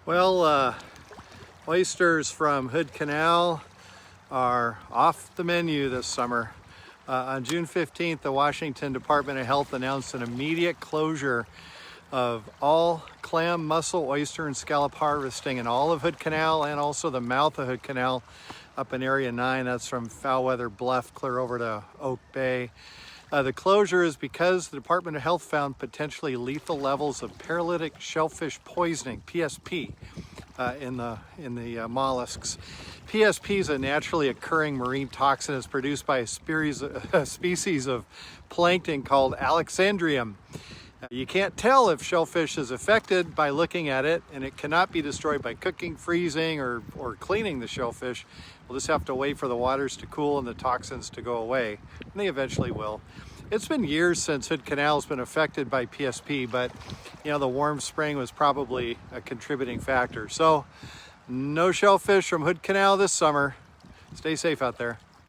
Well, oysters from Hood Canal are off the menu this summer. On June 15th, the Washington Department of Health announced an immediate closure of all clam, mussel, oyster, and scallop harvesting in all of Hood Canal and also the mouth of Hood Canal up in Area 9. That's from Foulweather Bluff clear over to Oak Bay. The closure is because the Department of Health found potentially lethal levels of paralytic shellfish poisoning, PSP, in the mollusks. PSP is a naturally occurring marine toxin. It's produced by a species of plankton called Alexandrium. You can't tell if shellfish is affected by looking at it, and it cannot be destroyed by cooking, freezing, or cleaning the shellfish. We'll just have to wait for the waters to cool and the toxins to go away, and they eventually will. It's been years since Hood Canal has been affected by PSP, but the warm spring was probably a contributing factor. So no shellfish from Hood Canal this summer. Stay safe out there.